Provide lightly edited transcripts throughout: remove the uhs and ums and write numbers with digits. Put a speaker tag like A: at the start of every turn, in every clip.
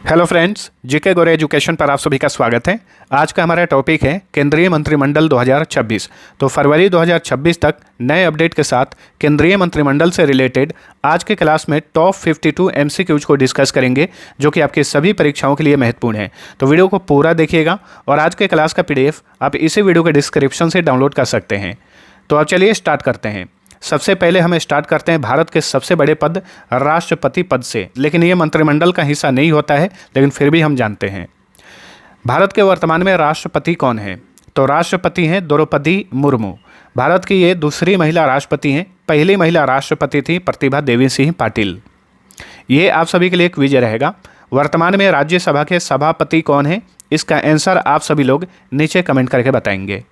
A: Hello friends, GK गोरे education पर आप सभी का स्वागत है। आज का हमारा टॉपिक है केंद्रीय मंत्रिमंडल 2026। तो फरवरी 2026 तक नए अपडेट के साथ केंद्रीय मंत्रिमंडल से रिलेटेड आज के क्लास में टॉप 52 एमसीक्यूज को डिस्कस करेंगे, जो कि आपकी सभी परीक्षाओं के लिए महत्वपूर्ण है। तो वीडियो को पूरा देखिएगा और आज के क्लास का PDF आप इसी वीडियो के डिस्क्रिप्शन से डाउनलोड कर सकते हैं। तो अब चलिए स्टार्ट करते हैं। सबसे पहले हम स्टार्ट करते हैं भारत के सबसे बड़े पद राष्ट्रपति पद से, लेकिन ये मंत्रिमंडल का हिस्सा नहीं होता है, लेकिन फिर भी हम जानते हैं। भारत के वर्तमान में राष्ट्रपति कौन है? तो राष्ट्रपति हैं द्रौपदी मुर्मू। भारत की ये दूसरी महिला राष्ट्रपति हैं। पहली महिला राष्ट्रपति थी प्रतिभा देवी सिंह पाटिल। ये आप सभी के लिए क्विज रहेगा। वर्तमान में राज्यसभा के सभापति कौन है? इसका आंसर आप सभी लोग नीचे कमेंट करके बताएंगे।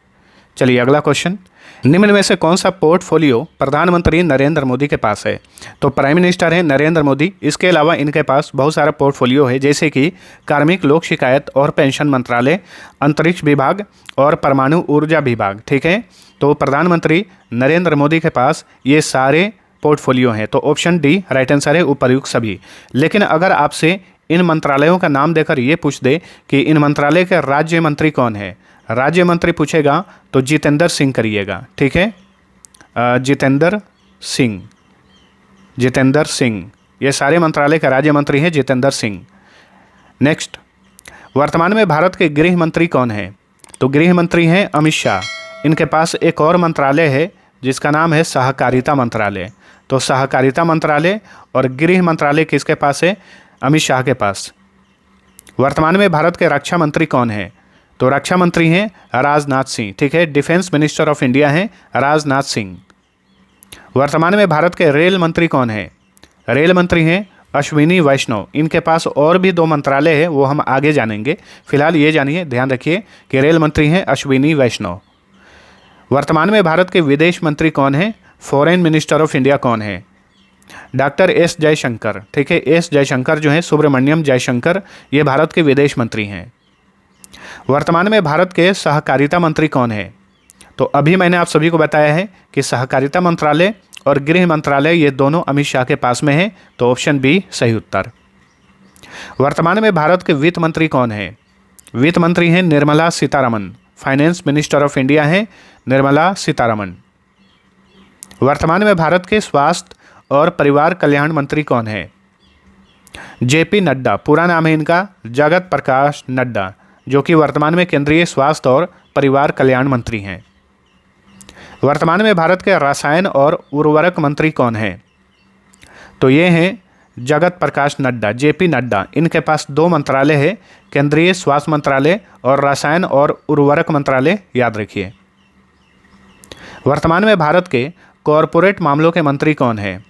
A: चलिए अगला क्वेश्चन, निम्न में से कौन सा पोर्टफोलियो प्रधानमंत्री नरेंद्र मोदी के पास है? तो प्राइम मिनिस्टर हैं नरेंद्र मोदी। इसके अलावा इनके पास बहुत सारा पोर्टफोलियो है, जैसे कि कार्मिक, लोक शिकायत और पेंशन मंत्रालय, अंतरिक्ष विभाग और परमाणु ऊर्जा विभाग। ठीक है, तो प्रधानमंत्री नरेंद्र मोदी के पास ये सारे पोर्टफोलियो हैं। तो ऑप्शन डी राइट आंसर है, उपर्युक्त सभी। लेकिन अगर आपसे इन मंत्रालयों का नाम देकर ये पूछ दे कि इन मंत्रालय के राज्य मंत्री कौन है, राज्य मंत्री पूछेगा तो जितेंद्र सिंह करिएगा। ठीक है, जितेंद्र सिंह ये सारे मंत्रालय के राज्य मंत्री हैं, जितेंद्र सिंह। नेक्स्ट, वर्तमान में भारत के गृह मंत्री कौन है? तो गृह मंत्री हैं अमित शाह। इनके पास एक और मंत्रालय है जिसका नाम है सहकारिता मंत्रालय। तो सहकारिता मंत्रालय और गृह मंत्रालय किसके पास है? अमित शाह के पास। वर्तमान में भारत के रक्षा मंत्री कौन है? तो रक्षा मंत्री हैं राजनाथ सिंह। ठीक है, डिफेंस मिनिस्टर ऑफ इंडिया हैं राजनाथ सिंह। वर्तमान में भारत के रेल मंत्री कौन है? रेल मंत्री हैं अश्विनी वैष्णव। इनके पास और भी 2 मंत्रालय है, वो हम आगे जानेंगे। फिलहाल ये जानिए, ध्यान रखिए कि रेल मंत्री हैं अश्विनी वैष्णव। वर्तमान में भारत के विदेश मंत्री कौन है? फॉरेन मिनिस्टर ऑफ इंडिया कौन है? Doctor S Jaishankar. ठीक है, एस जयशंकर जो है, सुब्रमण्यम जयशंकर, ये भारत के विदेश मंत्री हैं। वर्तमान में भारत के सहकारिता मंत्री कौन है? तो अभी मैंने आप सभी को बताया है कि सहकारिता मंत्रालय और गृह मंत्रालय ये दोनों अमित शाह के पास में है। तो ऑप्शन बी सही उत्तर। वर्तमान में भारत के वित्त मंत्री कौन है? वित्त मंत्री हैं Nirmala Sitharaman. Finance minister of India हैं निर्मला सीतारमण। वर्तमान में भारत के स्वास्थ्य और परिवार कल्याण मंत्री कौन है? JP नड्डा। पूरा नाम है इनका जगत प्रकाश नड्डा, जो कि वर्तमान में केंद्रीय स्वास्थ्य और परिवार कल्याण मंत्री हैं। वर्तमान में भारत के रसायन और उर्वरक मंत्री कौन हैं? तो ये हैं जगत प्रकाश नड्डा, JP नड्डा। इनके पास 2 मंत्रालय है, केंद्रीय स्वास्थ्य मंत्रालय और रसायन और उर्वरक मंत्रालय, याद रखिए। वर्तमान में भारत के कॉरपोरेट मामलों के मंत्री कौन है?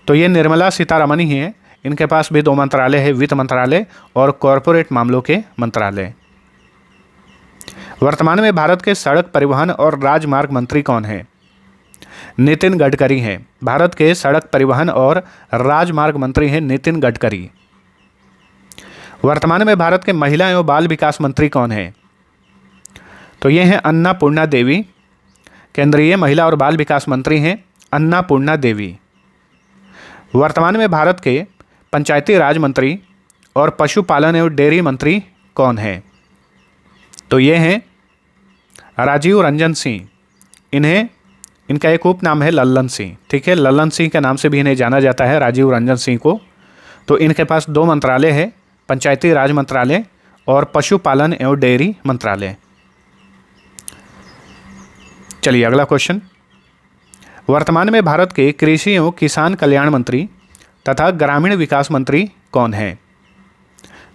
A: तो ये निर्मला सीतारमण ही हैं। इनके पास भी 2 मंत्रालय है, वित्त मंत्रालय और कॉरपोरेट मामलों के मंत्रालय। वर्तमान में भारत के सड़क परिवहन और राजमार्ग मंत्री कौन है? नितिन गडकरी हैं। भारत के सड़क परिवहन और राजमार्ग मंत्री हैं नितिन गडकरी। वर्तमान में भारत के महिला एवं बाल विकास मंत्री कौन है? तो ये हैं अन्नापूर्णा देवी। केंद्रीय महिला और बाल विकास मंत्री हैं अन्नापूर्णा देवी। वर्तमान में भारत के पंचायती राज मंत्री और पशुपालन एवं डेयरी मंत्री कौन है? तो ये हैं राजीव रंजन सिंह। इनका एक उपनाम है लल्लन सिंह। ठीक है, लल्लन सिंह के नाम से भी इन्हें जाना जाता है, राजीव रंजन सिंह को। तो इनके पास 2 मंत्रालय है, पंचायती राज मंत्रालय और पशुपालन एवं डेयरी मंत्रालय। चलिए अगला क्वेश्चन, वर्तमान में भारत के कृषि एवं किसान कल्याण मंत्री तथा ग्रामीण विकास मंत्री कौन हैं?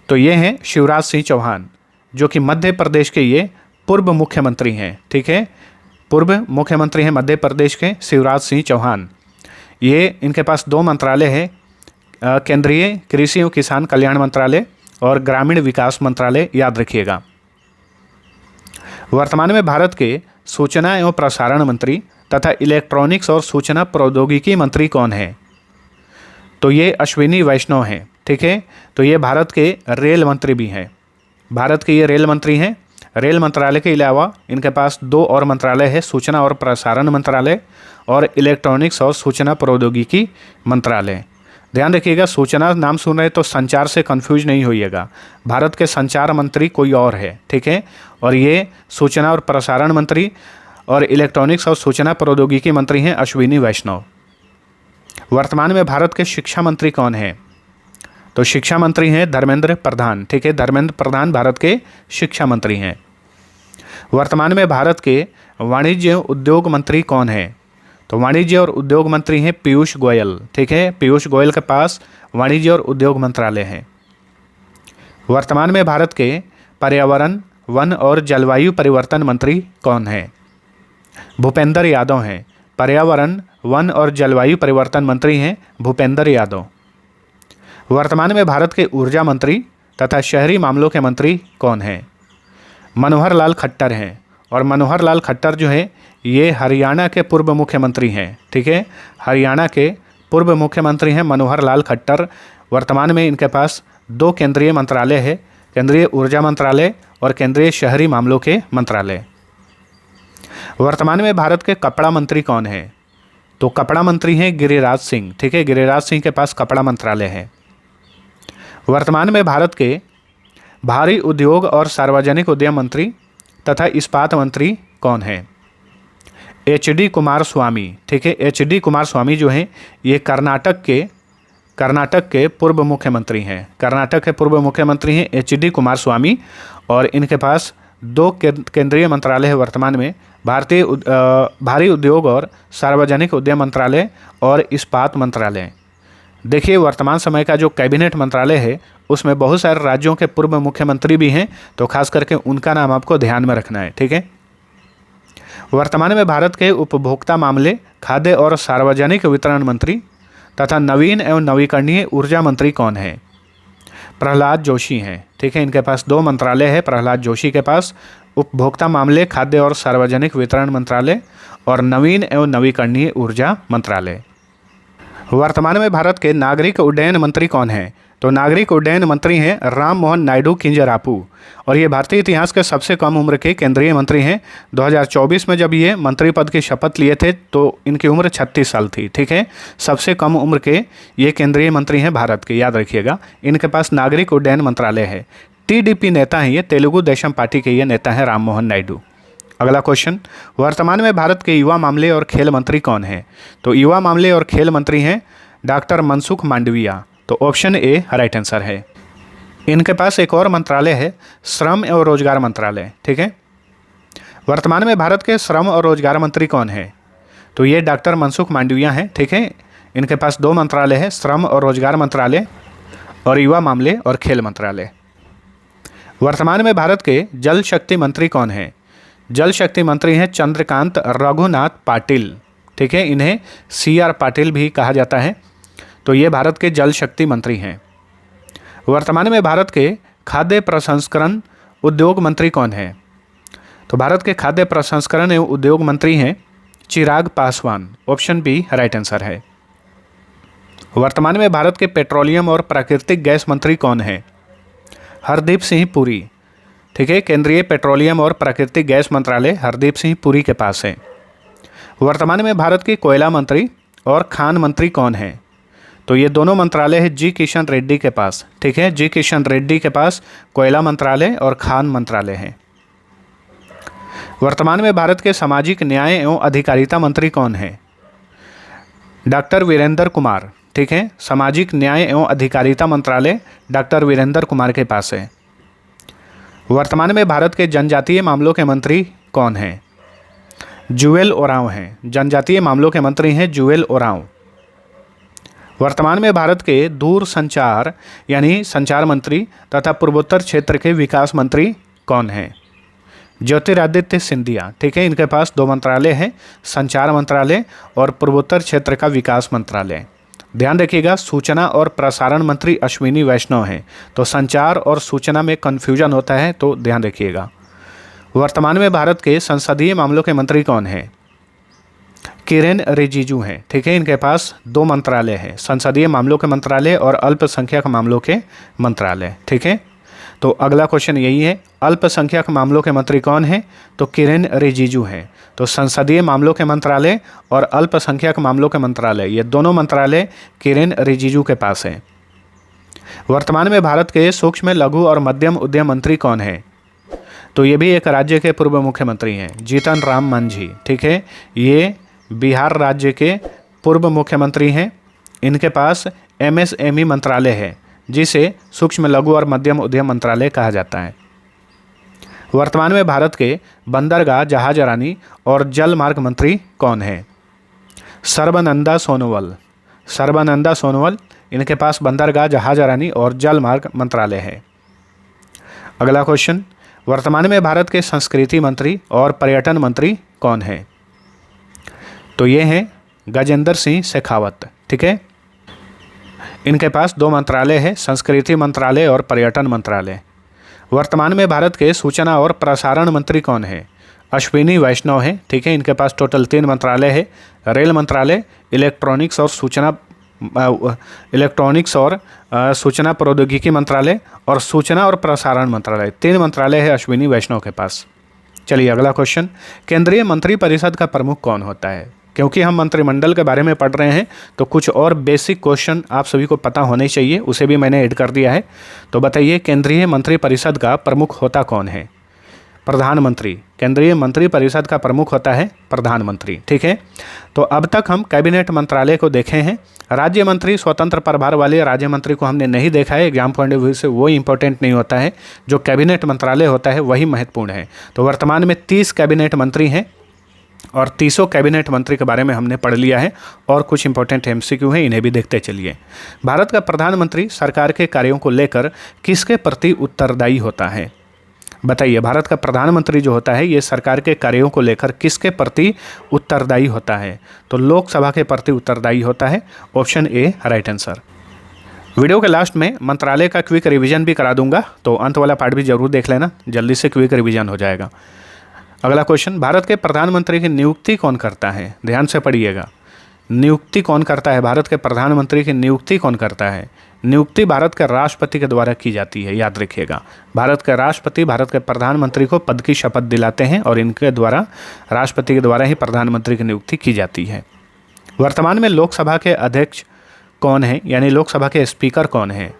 A: तो ये हैं शिवराज सिंह चौहान, जो कि मध्य प्रदेश के ये पूर्व मुख्यमंत्री हैं। ठीक है, पूर्व मुख्यमंत्री हैं मध्य प्रदेश के शिवराज सिंह चौहान। ये इनके पास 2 मंत्रालय है, केंद्रीय कृषि एवं किसान कल्याण मंत्रालय और ग्रामीण विकास मंत्रालय, याद रखिएगा। वर्तमान में भारत के सूचना एवं प्रसारण मंत्री तथा इलेक्ट्रॉनिक्स और सूचना प्रौद्योगिकी मंत्री कौन है? तो ये अश्विनी वैष्णव हैं। ठीक है, तो ये भारत के रेल मंत्री भी हैं। भारत के ये रेल मंत्री हैं। रेल मंत्रालय के अलावा इनके पास 2 और मंत्रालय है, सूचना और प्रसारण मंत्रालय और इलेक्ट्रॉनिक्स और सूचना प्रौद्योगिकी मंत्रालय। ध्यान रखिएगा, सूचना नाम सुन रहे तो संचार से कंफ्यूज नहीं होइएगा। भारत के संचार मंत्री कोई और है, ठीक है, और ये सूचना और प्रसारण मंत्री और इलेक्ट्रॉनिक्स और सूचना प्रौद्योगिकी मंत्री हैं अश्विनी वैष्णव। वर्तमान में भारत के शिक्षा मंत्री कौन है? तो शिक्षा मंत्री हैं धर्मेंद्र प्रधान, ठीक है, धर्मेंद्र प्रधान भारत के शिक्षा मंत्री हैं। वर्तमान में भारत के वाणिज्य उद्योग मंत्री कौन है? तो वाणिज्य और उद्योग मंत्री हैं पीयूष गोयल, ठीक है, पीयूष गोयल के पास वाणिज्य और उद्योग मंत्रालय है। वर्तमान में भारत के पर्यावरण, वन और जलवायु परिवर्तन मंत्री कौन है? भूपेंद्र यादव हैं। पर्यावरण, वन और जलवायु परिवर्तन मंत्री हैं भूपेंद्र यादव। वर्तमान में भारत के ऊर्जा मंत्री तथा शहरी मामलों के मंत्री कौन हैं? मनोहर लाल खट्टर हैं। और मनोहर लाल खट्टर जो है ये हरियाणा के पूर्व मुख्यमंत्री हैं, ठीक है, हरियाणा के पूर्व मुख्यमंत्री हैं मनोहर लाल खट्टर। वर्तमान में इनके पास 2 केंद्रीय मंत्रालय है, केंद्रीय ऊर्जा मंत्रालय और केंद्रीय शहरी मामलों के मंत्रालय। वर्तमान में भारत के कपड़ा मंत्री कौन है? तो कपड़ा मंत्री हैं गिरिराज सिंह, ठीक है, गिरिराज सिंह के पास कपड़ा मंत्रालय है। वर्तमान में भारत के भारी उद्योग और सार्वजनिक उद्यम मंत्री तथा इस्पात मंत्री कौन है? HD कुमार स्वामी, ठीक है, HD कुमार स्वामी जो हैं ये कर्नाटक के पूर्व मुख्यमंत्री हैं। कर्नाटक के पूर्व मुख्यमंत्री हैं HD कुमार स्वामी और इनके पास 2 केंद्रीय मंत्रालय है वर्तमान में, भारतीय भारी उद्योग और सार्वजनिक उद्यम मंत्रालय और इस्पात मंत्रालय। देखिए वर्तमान समय का जो कैबिनेट मंत्रालय है उसमें बहुत सारे राज्यों के पूर्व मुख्यमंत्री भी हैं, तो खास करके उनका नाम आपको ध्यान में रखना है, ठीक है। वर्तमान में भारत के उपभोक्ता मामले, खाद्य और सार्वजनिक वितरण मंत्री तथा नवीन एवं नवीकरणीय ऊर्जा मंत्री कौन है? प्रहलाद जोशी हैं, ठीक है, इनके पास 2 मंत्रालय है प्रहलाद जोशी के पास, उपभोक्ता मामले, खाद्य और सार्वजनिक वितरण मंत्रालय और नवीन एवं नवीकरणीय ऊर्जा मंत्रालय। वर्तमान में भारत के नागरिक उड्डयन मंत्री कौन हैं? तो नागरिक उड्डयन मंत्री हैं राम मोहन नायडू किंजरापू और ये भारतीय इतिहास के सबसे कम उम्र के केंद्रीय मंत्री हैं। 2024 में जब ये मंत्री पद की शपथ लिए थे तो इनकी उम्र 36 साल थी, ठीक है, सबसे कम उम्र के ये केंद्रीय मंत्री हैं भारत के, याद रखिएगा। इनके पास नागरिक उड्डयन मंत्रालय है। TDP नेता हैं ये, तेलुगु देशम पार्टी के ये नेता हैं राम मोहन नायडू। अगला क्वेश्चन, वर्तमान में भारत के युवा मामले और खेल मंत्री कौन है? तो युवा मामले और खेल मंत्री हैं डॉक्टर मनसुख मांडविया, तो ऑप्शन ए राइट आंसर है। इनके पास एक और मंत्रालय है श्रम एवं रोजगार मंत्रालय, ठीक है। वर्तमान में भारत के श्रम और रोजगार मंत्री कौन है? तो ये डॉक्टर मनसुख मांडविया हैं, ठीक है। इनके पास 2 मंत्रालय है, श्रम और रोजगार मंत्रालय और युवा मामले और खेल मंत्रालय। वर्तमान में भारत के जल शक्ति मंत्री कौन है? जल शक्ति मंत्री हैं चंद्रकांत रघुनाथ पाटिल, ठीक है, इन्हें CR पाटिल भी कहा जाता है, तो ये भारत के जल शक्ति मंत्री हैं। वर्तमान में भारत के खाद्य प्रसंस्करण उद्योग मंत्री कौन है? तो भारत के खाद्य प्रसंस्करण एवं उद्योग मंत्री हैं Chirag Paswan, option B right answer है। वर्तमान में भारत के पेट्रोलियम और प्राकृतिक गैस मंत्री कौन है? हरदीप सिंह पुरी, ठीक है, केंद्रीय पेट्रोलियम और प्राकृतिक गैस मंत्रालय हरदीप सिंह पुरी के पास है। वर्तमान में भारत के कोयला मंत्री और खान मंत्री कौन है? तो ये दोनों मंत्रालय है जी किशन रेड्डी के पास, ठीक है, जी किशन रेड्डी के पास कोयला मंत्रालय और खान मंत्रालय है। वर्तमान में भारत के सामाजिक न्याय एवं अधिकारिता मंत्री कौन है? डॉक्टर वीरेंद्र कुमार, ठीक है, सामाजिक न्याय एवं अधिकारिता मंत्रालय डॉक्टर वीरेंद्र कुमार के पास है। वर्तमान में भारत के जनजातीय मामलों के मंत्री कौन हैं? जुएल ओरांव हैं, जनजातीय मामलों के मंत्री हैं जुएल ओरांव। वर्तमान में भारत के दूर संचार यानी संचार मंत्री तथा पूर्वोत्तर क्षेत्र के विकास मंत्री कौन हैं? ज्योतिरादित्य सिंधिया, ठीक है, इनके पास 2 मंत्रालय हैं, संचार मंत्रालय और पूर्वोत्तर क्षेत्र का विकास मंत्रालय। ध्यान रखिएगा, सूचना और प्रसारण मंत्री अश्विनी वैष्णव हैं, तो संचार और सूचना में कन्फ्यूजन होता है, तो ध्यान रखिएगा। वर्तमान में भारत के संसदीय मामलों के मंत्री कौन हैं? किरेन रिजिजू हैं, ठीक है, इनके पास 2 मंत्रालय हैं, संसदीय मामलों के मंत्रालय और अल्पसंख्यक मामलों के मंत्रालय, ठीक है। तो अगला क्वेश्चन यही है, अल्पसंख्यक मामलों के मंत्री कौन हैं? तो किरेन रिजिजू हैं। तो संसदीय मामलों के मंत्रालय और अल्पसंख्यक मामलों के मंत्रालय, ये दोनों मंत्रालय किरेन रिजिजू के पास हैं। वर्तमान में भारत के सूक्ष्म, लघु और मध्यम उद्यम मंत्री कौन है? तो ये भी एक राज्य के पूर्व मुख्यमंत्री हैं, जीतन राम मांझी। ठीक है, ये बिहार राज्य के पूर्व मुख्यमंत्री हैं। इनके पास MSME मंत्रालय है, जिसे सूक्ष्म, लघु और मध्यम उद्यम मंत्रालय कहा जाता है। वर्तमान में भारत के बंदरगाह, जहाजरानी और जल मार्ग मंत्री कौन है? सर्बानंदा सोनोवाल। सर्बानंदा सोनोवाल, इनके पास बंदरगाह, जहाजरानी और जल मार्ग मंत्रालय है। अगला क्वेश्चन, वर्तमान में भारत के संस्कृति मंत्री और पर्यटन मंत्री कौन है? तो ये हैं गजेंद्र सिंह शेखावत। ठीक है, इनके पास दो मंत्रालय है, संस्कृति मंत्रालय और पर्यटन मंत्रालय। वर्तमान में भारत के सूचना और प्रसारण मंत्री कौन है? अश्विनी वैष्णव है। ठीक है, इनके पास टोटल 3 मंत्रालय है, रेल मंत्रालय, इलेक्ट्रॉनिक्स और सूचना प्रौद्योगिकी मंत्रालय और सूचना और प्रसारण मंत्रालय। 3 मंत्रालय है अश्विनी वैष्णव के पास। चलिए अगला क्वेश्चन, केंद्रीय मंत्रिपरिषद का प्रमुख कौन होता है? क्योंकि हम मंत्रिमंडल के बारे में पढ़ रहे हैं तो कुछ और बेसिक क्वेश्चन आप सभी को पता होने चाहिए, उसे भी मैंने ऐड कर दिया है। तो बताइए, केंद्रीय मंत्रिपरिषद का प्रमुख होता कौन है? प्रधानमंत्री। केंद्रीय मंत्रिपरिषद का प्रमुख होता है प्रधानमंत्री। ठीक है, तो अब तक हम कैबिनेट मंत्रालय को देखे हैं। राज्य मंत्री, स्वतंत्र प्रभार वाले राज्य मंत्री को हमने नहीं देखा है, एग्जाम पॉइंट ऑफ व्यू से वो इंपॉर्टेंट नहीं होता है। जो कैबिनेट मंत्रालय होता है वही महत्वपूर्ण है। तो वर्तमान में 30 कैबिनेट मंत्री हैं और 30 कैबिनेट मंत्री के बारे में हमने पढ़ लिया है और कुछ इंपॉर्टेंट MCQ हैं, इन्हें भी देखते चलिए। भारत का प्रधानमंत्री सरकार के कार्यों को लेकर किसके प्रति उत्तरदायी होता है? बताइए, भारत का प्रधानमंत्री जो होता है ये सरकार के कार्यों को लेकर किसके प्रति उत्तरदायी होता है? तो लोकसभा के प्रति उत्तरदायी होता है। Option A right answer. Video के लास्ट में मंत्रालय का क्विक रिवीजन भी करा दूंगा, तो अंत वाला पार्ट भी जरूर देख लेना, जल्दी से क्विक रिवीजन हो जाएगा। अगला क्वेश्चन, भारत के प्रधानमंत्री की नियुक्ति कौन करता है? ध्यान से पढ़िएगा, नियुक्ति कौन करता है? भारत के प्रधानमंत्री की नियुक्ति कौन करता है? नियुक्ति भारत के राष्ट्रपति के द्वारा की जाती है, याद रखिएगा। भारत के राष्ट्रपति भारत के प्रधानमंत्री को पद की शपथ दिलाते हैं और इनके द्वारा, राष्ट्रपति के द्वारा ही प्रधानमंत्री की नियुक्ति की जाती है। वर्तमान में लोकसभा के अध्यक्ष कौन है, यानी लोकसभा के स्पीकर कौन है?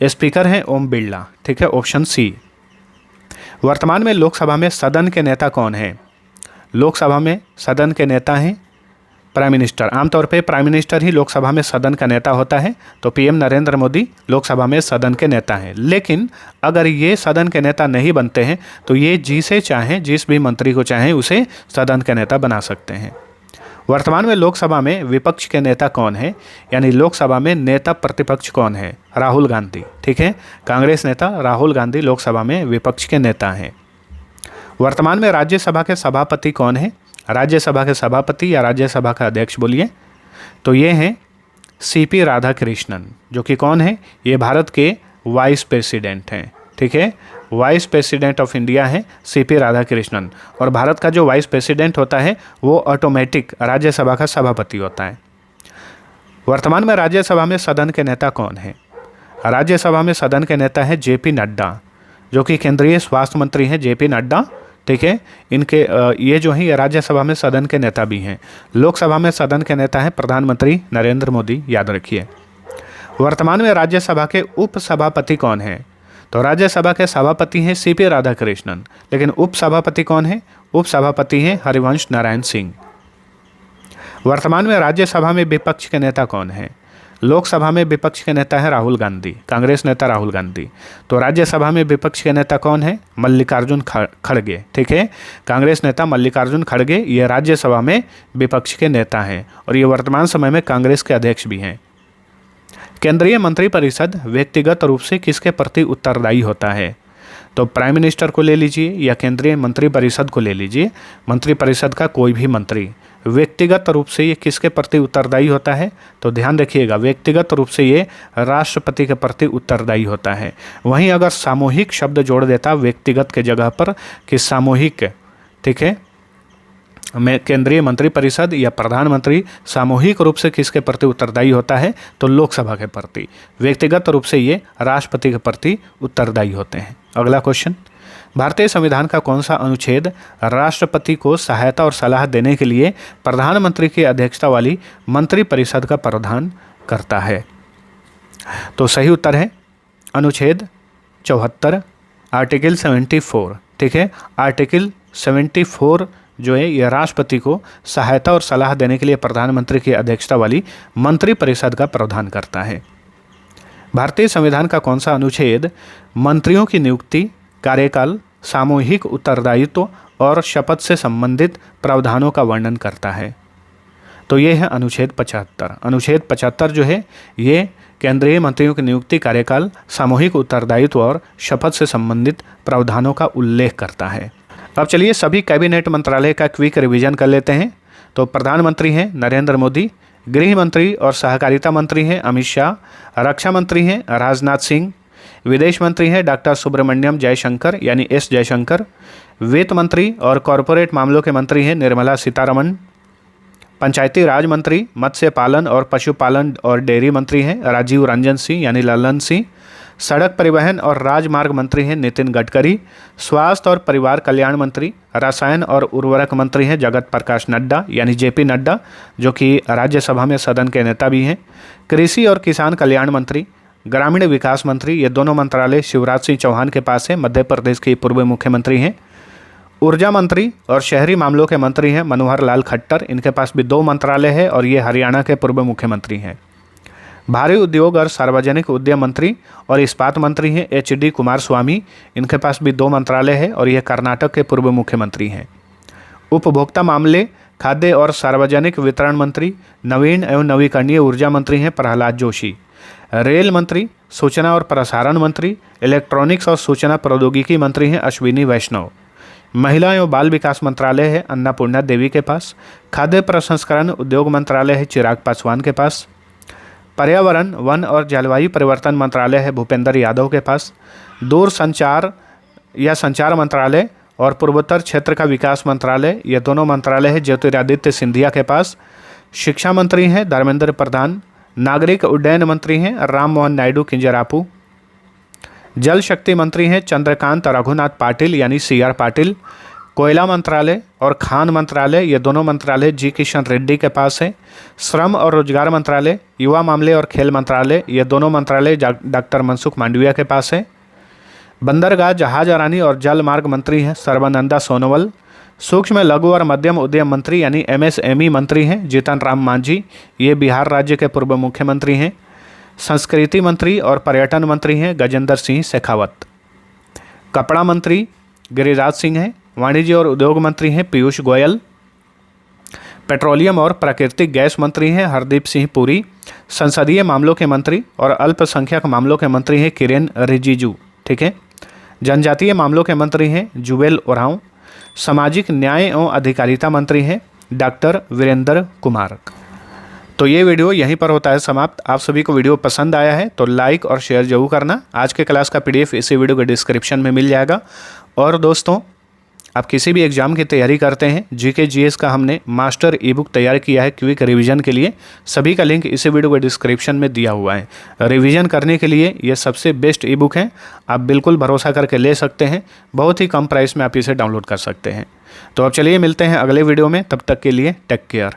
A: स्पीकर हैं ओम बिरला। ठीक है, ऑप्शन सी। वर्तमान में लोकसभा में सदन के नेता कौन है? लोकसभा में सदन के नेता हैं प्राइम मिनिस्टर। आमतौर पे प्राइम मिनिस्टर ही लोकसभा में सदन का नेता होता है, तो PM नरेंद्र मोदी लोकसभा में सदन के नेता हैं। लेकिन अगर ये सदन के नेता नहीं बनते हैं तो ये जिसे चाहें, जिस भी मंत्री को चाहें उसे सदन के नेता बना सकते हैं। वर्तमान में लोकसभा में विपक्ष के नेता कौन है, यानी लोकसभा में नेता प्रतिपक्ष कौन है? राहुल गांधी। ठीक है, कांग्रेस नेता राहुल गांधी लोकसभा में विपक्ष के नेता हैं। वर्तमान में राज्यसभा के सभापति कौन है? राज्यसभा के सभापति या राज्यसभा का अध्यक्ष बोलिए, तो ये हैं CP राधाकृष्णन, जो कि कौन है? ये भारत के वाइस प्रेसिडेंट हैं। ठीक है, वाइस प्रेसिडेंट ऑफ इंडिया है CP राधाकृष्णन। और भारत का जो वाइस प्रेसिडेंट होता है वो ऑटोमेटिक राज्यसभा का सभापति होता है। वर्तमान में राज्यसभा में सदन के नेता कौन है? राज्यसभा में सदन के नेता है JP नड्डा, जो कि केंद्रीय स्वास्थ्य मंत्री हैं JP नड्डा। ठीक है, इनके ये जो हैं राज्यसभा में सदन के नेता भी हैं। लोकसभा में सदन के नेता हैं प्रधानमंत्री नरेंद्र मोदी, याद रखिए। वर्तमान में राज्यसभा के उपसभापति कौन है? तो राज्यसभा के सभापति हैं CP राधाकृष्णन, लेकिन उपसभापति कौन है? उपसभापति हैं हरिवंश नारायण सिंह। वर्तमान में राज्यसभा में विपक्ष के नेता कौन है? लोकसभा में विपक्ष के नेता है राहुल गांधी, कांग्रेस नेता राहुल गांधी। तो राज्यसभा में विपक्ष के नेता कौन है? मल्लिकार्जुन खड़गे। ठीक है, कांग्रेस नेता मल्लिकार्जुन खड़गे ये राज्यसभा में विपक्ष के नेता हैं और ये वर्तमान समय में कांग्रेस के अध्यक्ष भी हैं। केंद्रीय मंत्रिपरिषद व्यक्तिगत रूप से किसके प्रति उत्तरदायी होता है? तो प्राइम मिनिस्टर को ले लीजिए या केंद्रीय मंत्रिपरिषद को ले लीजिए, मंत्रिपरिषद का कोई भी मंत्री व्यक्तिगत रूप से ये किसके प्रति उत्तरदायी होता है? तो ध्यान रखिएगा, व्यक्तिगत रूप से ये राष्ट्रपति के प्रति उत्तरदायी होता है। वहीं अगर सामूहिक शब्द जोड़ देता व्यक्तिगत के जगह पर कि सामूहिक, ठीक है, में केंद्रीय मंत्रिपरिषद या प्रधानमंत्री सामूहिक रूप से किसके प्रति उत्तरदायी होता है? तो लोकसभा के प्रति। व्यक्तिगत रूप से ये राष्ट्रपति के प्रति उत्तरदायी होते हैं। अगला क्वेश्चन, भारतीय संविधान का कौन सा अनुच्छेद राष्ट्रपति को सहायता और सलाह देने के लिए प्रधानमंत्री की अध्यक्षता वाली मंत्रिपरिषद का प्रावधान करता है? तो सही उत्तर है अनुच्छेद 74, आर्टिकल 74। ठीक है, आर्टिकल 74 जो है यह राष्ट्रपति को सहायता और सलाह देने के लिए प्रधानमंत्री की अध्यक्षता वाली मंत्रिपरिषद का प्रावधान करता है। भारतीय संविधान का कौन सा अनुच्छेद मंत्रियों की नियुक्ति, कार्यकाल, सामूहिक उत्तरदायित्व और शपथ से संबंधित प्रावधानों का वर्णन करता है? तो ये है अनुच्छेद 75। अनुच्छेद 75 जो है ये केंद्रीय मंत्रियों की नियुक्ति, कार्यकाल, सामूहिक उत्तरदायित्व और शपथ से संबंधित प्रावधानों का उल्लेख करता है। अब चलिए सभी कैबिनेट मंत्रालय का क्विक रिवीजन कर लेते हैं। तो प्रधानमंत्री हैं नरेंद्र मोदी, गृह मंत्री और सहकारिता मंत्री हैं अमित शाह, रक्षा मंत्री हैं राजनाथ सिंह, विदेश मंत्री हैं डॉक्टर सुब्रमण्यम जयशंकर यानी एस जयशंकर, वित्त मंत्री और कॉरपोरेट मामलों के मंत्री हैं निर्मला सीतारमण, पंचायती राज मंत्री, मत्स्य पालन और पशुपालन और डेयरी मंत्री हैं राजीव रंजन सिंह यानी ललन सिंह, सड़क परिवहन और राजमार्ग मंत्री हैं नितिन गडकरी, स्वास्थ्य और परिवार कल्याण मंत्री, रसायन और उर्वरक मंत्री हैं जगत प्रकाश नड्डा यानी जेपी नड्डा जो कि राज्यसभा में सदन के नेता भी हैं, कृषि और किसान कल्याण मंत्री, ग्रामीण विकास मंत्री, ये दोनों मंत्रालय शिवराज सिंह चौहान के पास है, मध्य प्रदेश के पूर्व मुख्यमंत्री हैं, ऊर्जा मंत्री और शहरी मामलों के मंत्री हैं मनोहर लाल खट्टर, इनके पास भी 2 मंत्रालय है और ये हरियाणा के पूर्व मुख्यमंत्री हैं। भारी उद्योग और सार्वजनिक उद्यम मंत्री और इस्पात मंत्री हैं HD कुमारस्वामी, इनके पास भी 2 मंत्रालय है और ये कर्नाटक के पूर्व मुख्यमंत्री हैं। उपभोक्ता मामले, खाद्य और सार्वजनिक वितरण मंत्री, नवीन एवं नवीकरणीय ऊर्जा मंत्री हैं प्रहलाद जोशी। रेल मंत्री, सूचना और प्रसारण मंत्री, इलेक्ट्रॉनिक्स और सूचना प्रौद्योगिकी मंत्री हैं अश्विनी वैष्णव। महिला एवं बाल विकास मंत्रालय है अन्नपूर्णा देवी के पास। खाद्य प्रसंस्करण उद्योग मंत्रालय है चिराग पासवान के पास। पर्यावरण, वन और जलवायु परिवर्तन मंत्रालय है भूपेंद्र यादव के पास। दूर संचार या संचार मंत्रालय और पूर्वोत्तर क्षेत्र का विकास मंत्रालय, ये दोनों मंत्रालय है ज्योतिरादित्य सिंधिया के पास। शिक्षा मंत्री हैं धर्मेंद्र प्रधान। नागरिक उड्डयन मंत्री हैं राम मोहन नायडू किंजरापू। जल शक्ति मंत्री हैं चंद्रकांत रघुनाथ पाटिल यानी CR पाटिल। कोयला मंत्रालय और खान मंत्रालय, ये दोनों मंत्रालय जी किशन रेड्डी के पास है। श्रम और रोजगार मंत्रालय, युवा मामले और खेल मंत्रालय, ये दोनों मंत्रालय डॉक्टर मनसुख मांडविया के पास है। बंदरगाह, जहाज रानी और जल मार्ग मंत्री हैं सर्बानंदा सोनोवाल। सूक्ष्म, लघु और मध्यम उद्यम मंत्री यानी MSME मंत्री हैं जीतन राम मांझी, ये बिहार राज्य के पूर्व मुख्यमंत्री हैं। संस्कृति मंत्री और पर्यटन मंत्री हैं गजेंद्र सिंह शेखावत। कपड़ा मंत्री गिरिराज सिंह हैं। वाणिज्य और उद्योग मंत्री हैं पीयूष गोयल। पेट्रोलियम और प्राकृतिक गैस मंत्री हैं हरदीप सिंह पुरी। संसदीय मामलों के मंत्री और अल्पसंख्यक मामलों के मंत्री हैं किरेन रिजिजू। ठीक है, जनजातीय मामलों के मंत्री हैं जुवेल ओरांव। सामाजिक न्याय एवं अधिकारिता मंत्री हैं डॉक्टर वीरेंद्र कुमार। तो ये वीडियो यहीं पर होता है समाप्त। आप सभी को वीडियो पसंद आया है तो लाइक और शेयर जरूर करना। आज के क्लास का PDF इसी वीडियो के डिस्क्रिप्शन में मिल जाएगा। और दोस्तों, आप किसी भी एग्जाम की तैयारी करते हैं, GK GS का हमने मास्टर ई-बुक तैयार किया है क्विक रिवीजन के लिए, सभी का लिंक इसी वीडियो के डिस्क्रिप्शन में दिया हुआ है। रिवीजन करने के लिए ये सबसे बेस्ट ई-बुक है, आप बिल्कुल भरोसा करके ले सकते हैं। बहुत ही कम प्राइस में आप इसे डाउनलोड कर सकते हैं। तो अब चलिए मिलते हैं अगले वीडियो में, तब तक के लिए टेक केयर।